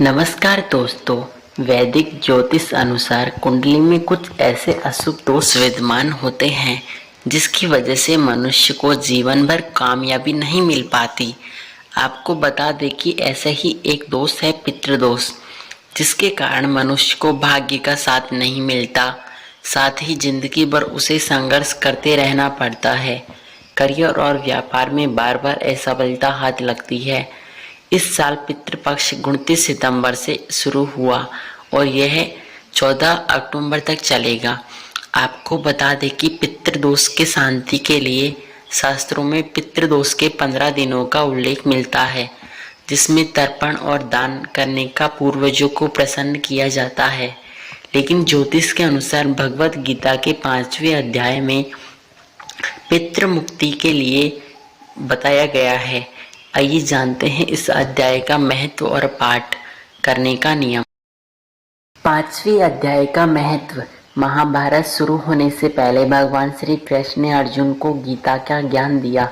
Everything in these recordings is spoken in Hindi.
नमस्कार दोस्तों। वैदिक ज्योतिष अनुसार कुंडली में कुछ ऐसे अशुभ दोष विद्यमान होते हैं जिसकी वजह से मनुष्य को जीवन भर कामयाबी नहीं मिल पाती। आपको बता दें कि ऐसा ही एक दोष है पितृदोष, जिसके कारण मनुष्य को भाग्य का साथ नहीं मिलता, साथ ही जिंदगी भर उसे संघर्ष करते रहना पड़ता है। करियर और व्यापार में बार बार असफलता हाथ लगती है। इस साल पितृपक्ष 29 सितंबर से शुरू हुआ और यह 14 अक्टूबर तक चलेगा। आपको बता दें कि पितृदोष के शांति के लिए शास्त्रों में पितृदोष के 15 दिनों का उल्लेख मिलता है, जिसमें तर्पण और दान करने का पूर्वजों को प्रसन्न किया जाता है। लेकिन ज्योतिष के अनुसार भगवत गीता के 5वें अध्याय में पितृ मुक्ति के लिए बताया गया है। आइए जानते हैं इस अध्याय का महत्व और पाठ करने का नियम। 5वें अध्याय का महत्व। महाभारत शुरू होने से पहले भगवान श्री कृष्ण ने अर्जुन को गीता का ज्ञान दिया।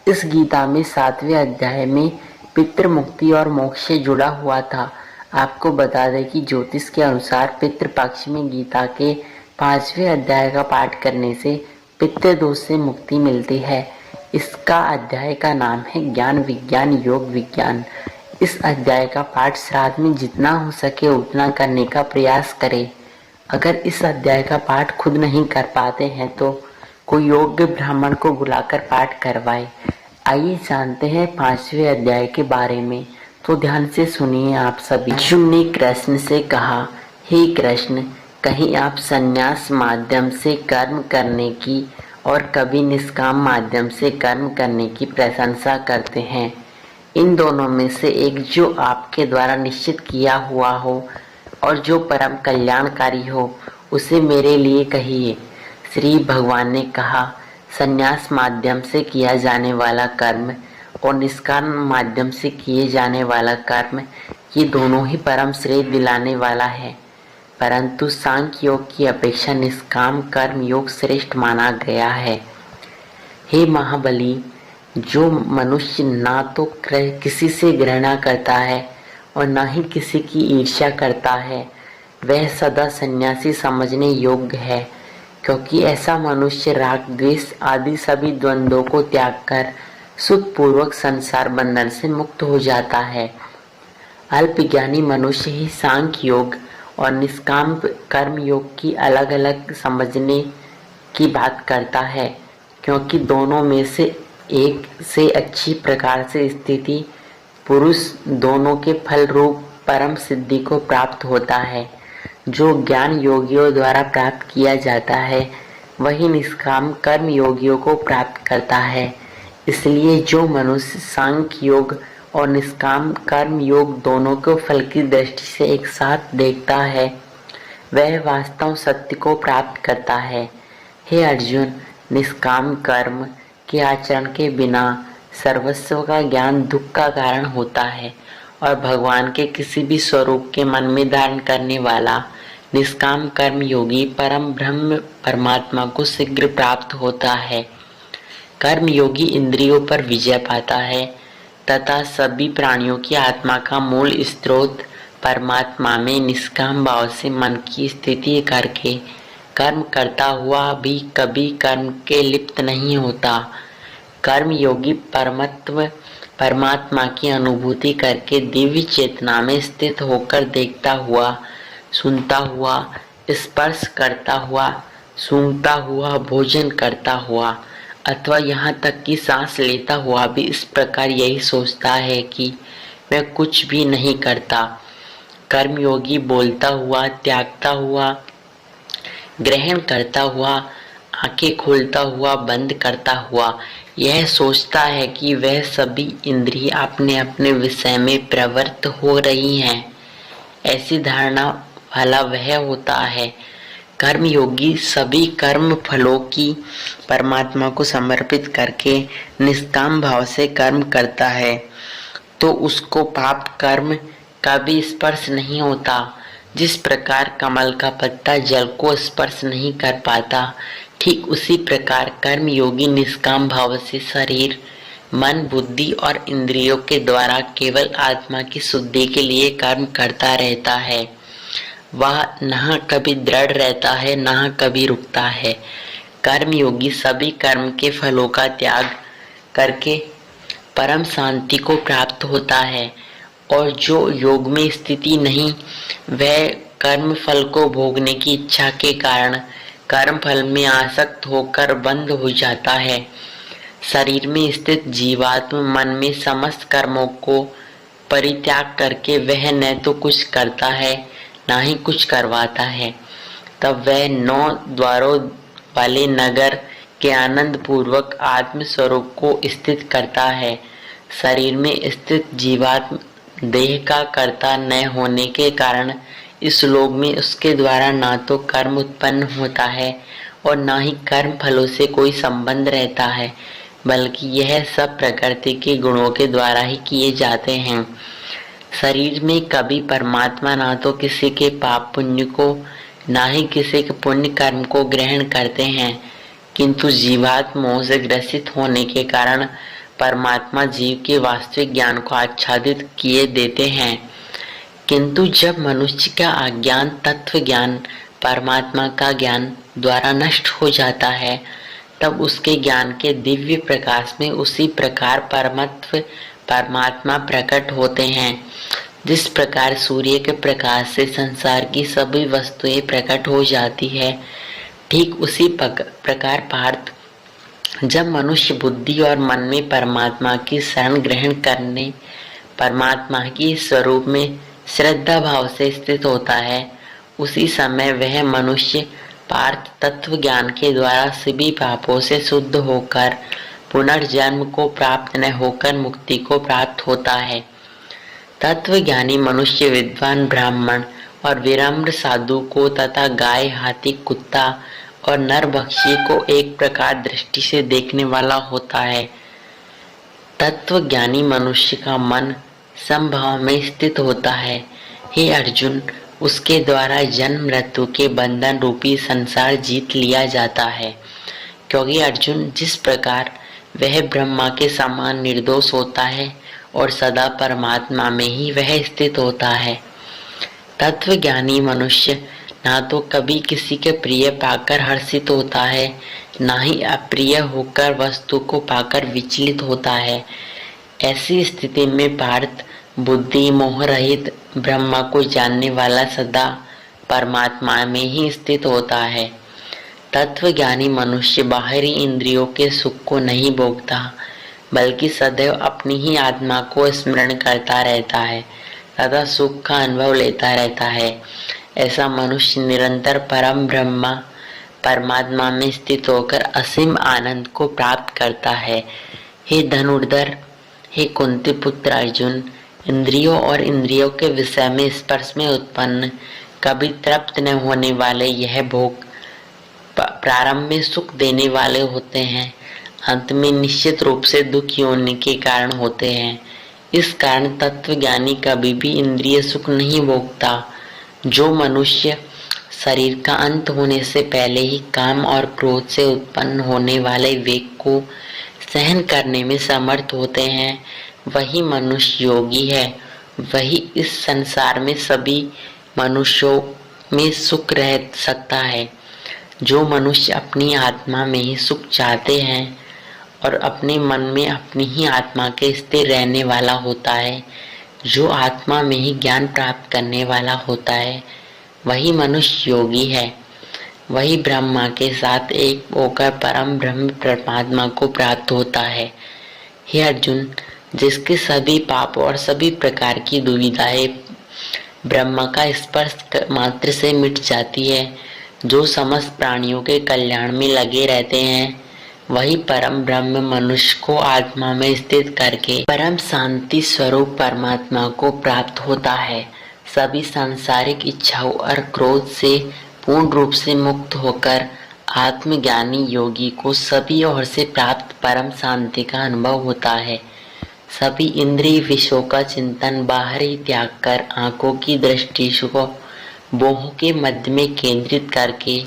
इस गीता में 7वें अध्याय में पितृ मुक्ति और मोक्ष से जुड़ा हुआ था। आपको बता दें कि ज्योतिष के अनुसार पितृपक्ष में गीता के 5वें अध्याय का पाठ करने से पितृदोष से मुक्ति मिलती है। इसका अध्याय का नाम है ज्ञान विज्ञान योग विज्ञान। इस अध्याय का पाठ श्राद्ध में जितना हो सके उतना करने का प्रयास करें। अगर इस अध्याय का पाठ खुद नहीं कर पाते हैं तो कोई योग्य ब्राह्मण को बुलाकर पाठ करवाए। आइए जानते हैं 5वें अध्याय के बारे में, तो ध्यान से सुनिए आप सभी। अर्जुन ने कृष्ण से कहा, हे कृष्ण, कहीं आप संन्यास माध्यम से कर्म करने की और कभी निष्काम माध्यम से कर्म करने की प्रशंसा करते हैं। इन दोनों में से एक जो आपके द्वारा निश्चित किया हुआ हो और जो परम कल्याणकारी हो, उसे मेरे लिए कहिए। श्री भगवान ने कहा, संन्यास माध्यम से किया जाने वाला कर्म और निष्काम माध्यम से किए जाने वाला कर्म, ये दोनों ही परम श्रेय दिलाने वाला है, परंतु सांख्य योग की अपेक्षा निष्काम कर्म योग श्रेष्ठ माना गया है। हे महाबली, जो मनुष्य ना तो किसी से घृणा करता है और ना ही किसी की ईर्ष्या करता है, वह सदा सन्यासी समझने योग्य है, क्योंकि ऐसा मनुष्य राग द्वेष आदि सभी द्वंद्वों को त्याग कर सुखपूर्वक संसार बंधन से मुक्त हो जाता है। अल्पज्ञानी मनुष्य ही सांख्य योग और निष्काम कर्म योग की अलग अलग समझने की बात करता है, क्योंकि दोनों में से एक से अच्छी प्रकार से स्थिति पुरुष दोनों के फल रूप परम सिद्धि को प्राप्त होता है। जो ज्ञान योगियों द्वारा प्राप्त किया जाता है वही निष्काम कर्म योगियों को प्राप्त करता है। इसलिए जो मनुष्य सांख्य योग और निष्काम कर्म योग दोनों को फल की दृष्टि से एक साथ देखता है, वह वास्तव सत्य को प्राप्त करता है। हे अर्जुन, निष्काम कर्म के आचरण के बिना सर्वस्व का ज्ञान दुख का कारण होता है और भगवान के किसी भी स्वरूप के मन में धारण करने वाला निष्काम कर्म योगी परम ब्रह्म परमात्मा को शीघ्र प्राप्त होता है। कर्म योगी इंद्रियों पर विजय पाता है तथा सभी प्राणियों की आत्मा का मूल स्रोत परमात्मा में निष्काम भाव से मन की स्थिति करके कर्म करता हुआ भी कभी कर्म के लिप्त नहीं होता। कर्म योगी परमत्व परमात्मा की अनुभूति करके दिव्य चेतना में स्थित होकर देखता हुआ, सुनता हुआ, स्पर्श करता हुआ, सूंघता हुआ, भोजन करता हुआ अथवा यहाँ तक कि सांस लेता हुआ भी इस प्रकार यही सोचता है कि मैं कुछ भी नहीं करता। कर्मयोगी बोलता हुआ, त्यागता हुआ, ग्रहण करता हुआ, आंखें खोलता हुआ, बंद करता हुआ यह सोचता है कि वह सभी इंद्रिय अपने अपने विषय में प्रवृत्त हो रही हैं। ऐसी धारणा वाला वह होता है। कर्मयोगी सभी कर्म फलों की परमात्मा को समर्पित करके निष्काम भाव से कर्म करता है तो उसको पाप कर्म का भी स्पर्श नहीं होता। जिस प्रकार कमल का पत्ता जल को स्पर्श नहीं कर पाता, ठीक उसी प्रकार कर्मयोगी निष्काम भाव से शरीर, मन, बुद्धि और इंद्रियों के द्वारा केवल आत्मा की शुद्धि के लिए कर्म करता रहता है। वह न कभी दृढ़ रहता है, न कभी रुकता है। कर्मयोगी सभी कर्म के फलों का त्याग करके परम शांति को प्राप्त होता है, और जो योग में स्थिति नहीं, वह कर्म फल को भोगने की इच्छा के कारण कर्म फल में आसक्त होकर बंद हो जाता है। शरीर में स्थित जीवात्म मन में समस्त कर्मों को परित्याग करके वह न तो कुछ करता है, ना ही कुछ करवाता है। तब वह 9 द्वारों वाले नगर के आनंद पूर्वक आत्म स्वरूप को स्थित करता है। शरीर में स्थित जीवात्म देह का कर्ता न होने के कारण इस लोक में उसके द्वारा ना तो कर्म उत्पन्न होता है और ना ही कर्म फलों से कोई संबंध रहता है, बल्कि यह सब प्रकृति के गुणों के द्वारा ही किए जाते हैं। शरीर में कभी परमात्मा ना तो किसी के पाप पुण्य को, ना ही किसी के पुण्य कर्म को ग्रहण करते हैं, किंतु जीवात्म मोह से ग्रसित होने के कारण परमात्मा जीव के वास्तविक ज्ञान को आच्छादित किए देते हैं। किंतु जब मनुष्य का अज्ञान तत्व ज्ञान, परमात्मा का ज्ञान द्वारा नष्ट हो जाता है, तब उसके ज्ञान के दिव्य प्रकाश में उसी प्रकार परमत्व परमात्मा प्रकट होते हैं। जिस प्रकार सूर्य के प्रकाश से संसार की सभी वस्तुएं प्रकट हो जाती है, ठीक उसी प्रकार पार्थ, जब मनुष्य बुद्धि और मन में परमात्मा की शरण ग्रहण करने परमात्मा की स्वरूप में श्रद्धा भाव से स्थित होता है, उसी समय वह मनुष्य पार्थ तत्व ज्ञान के द्वारा सभी पापों से शुद्ध होकर पुनर्जन्म को प्राप्त न होकर मुक्ति को प्राप्त होता है। तत्व ज्ञानी मनुष्य विद्वान ब्राह्मण और विनम्र साधु को तथा गाय, हाथी, कुत्ता और नर बक्षी को एक प्रकार दृष्टि से देखने वाला होता है। तत्व ज्ञानी मनुष्य का मन समभाव में स्थित होता है। हे अर्जुन, उसके द्वारा जन्म मृत्यु के बंधन रूपी संसार जीत लिया जाता है, क्योंकि अर्जुन जिस प्रकार वह ब्रह्मा के समान निर्दोष होता है और सदा परमात्मा में ही वह स्थित होता है। तत्व ज्ञानी मनुष्य ना तो कभी किसी के प्रिय पाकर हर्षित होता है, ना ही अप्रिय होकर वस्तु को पाकर विचलित होता है। ऐसी स्थिति में पार्थ बुद्धि मोह रहित ब्रह्मा को जानने वाला सदा परमात्मा में ही स्थित होता है। तत्व ज्ञानी मनुष्य बाहरी इंद्रियों के सुख को नहीं भोगता, बल्कि सदैव अपनी ही आत्मा को स्मरण करता रहता है तथा सुख का अनुभव लेता रहता है। ऐसा मनुष्य निरंतर परम ब्रह्मा परमात्मा में स्थित होकर असीम आनंद को प्राप्त करता है। हे धनुर्धर, हे कुंती पुत्र अर्जुन, इंद्रियों और इंद्रियों के विषय में स्पर्श में उत्पन्न कभी तृप्त न होने वाले यह भोग प्रारंभ में सुख देने वाले होते हैं, अंत में निश्चित रूप से दुखी होने के कारण होते हैं। इस कारण तत्वज्ञानी कभी भी इंद्रिय सुख नहीं भोगता। जो मनुष्य शरीर का अंत होने से पहले ही काम और क्रोध से उत्पन्न होने वाले वेग को सहन करने में समर्थ होते हैं, वही मनुष्य योगी है। वही इस संसार में सभी मनुष्यों में सुख रह सकता है। जो मनुष्य अपनी आत्मा में ही सुख चाहते हैं और अपने मन में अपनी ही आत्मा के स्थिर रहने वाला होता है, जो आत्मा में ही ज्ञान प्राप्त करने वाला होता है, वही मनुष्य योगी है। वही ब्रह्मा के साथ एक होकर परम ब्रह्म परमात्मा को प्राप्त होता है। हे अर्जुन, जिसके सभी पाप और सभी प्रकार की दुविधाएं ब्रह्मा का स्पर्श मात्र से मिट जाती है, जो समस्त प्राणियों के कल्याण में लगे रहते हैं, वही परम ब्रह्म मनुष्य को आत्मा में स्थित करके परम शांति स्वरूप परमात्मा को प्राप्त होता है। सभी सांसारिक इच्छाओं और क्रोध से पूर्ण रूप से मुक्त होकर आत्मज्ञानी योगी को सभी ओर से प्राप्त परम शांति का अनुभव होता है। सभी इंद्रिय विषयों का चिंतन बाहर ही त्याग कर आंखों की दृष्टि को बोहों के मध्य में केंद्रित करके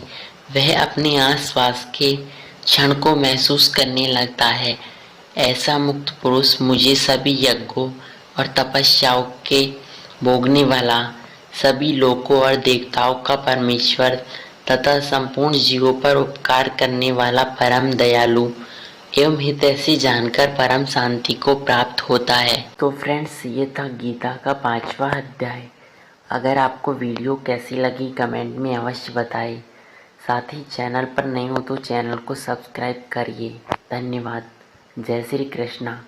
वह अपने आसपास के क्षण को महसूस करने लगता है। ऐसा मुक्त पुरुष मुझे सभी यज्ञों और तपस्याओं के भोगने वाला, सभी लोकों और देवताओं का परमेश्वर तथा संपूर्ण जीवों पर उपकार करने वाला परम दयालु एवं हितैषी जानकर परम शांति को प्राप्त होता है। तो फ्रेंड्स, ये था गीता का 5वां अध्याय। अगर आपको वीडियो कैसी लगी कमेंट में अवश्य बताएं। साथ ही चैनल पर नए हो तो चैनल को सब्सक्राइब करिए। धन्यवाद। जय श्री कृष्णा।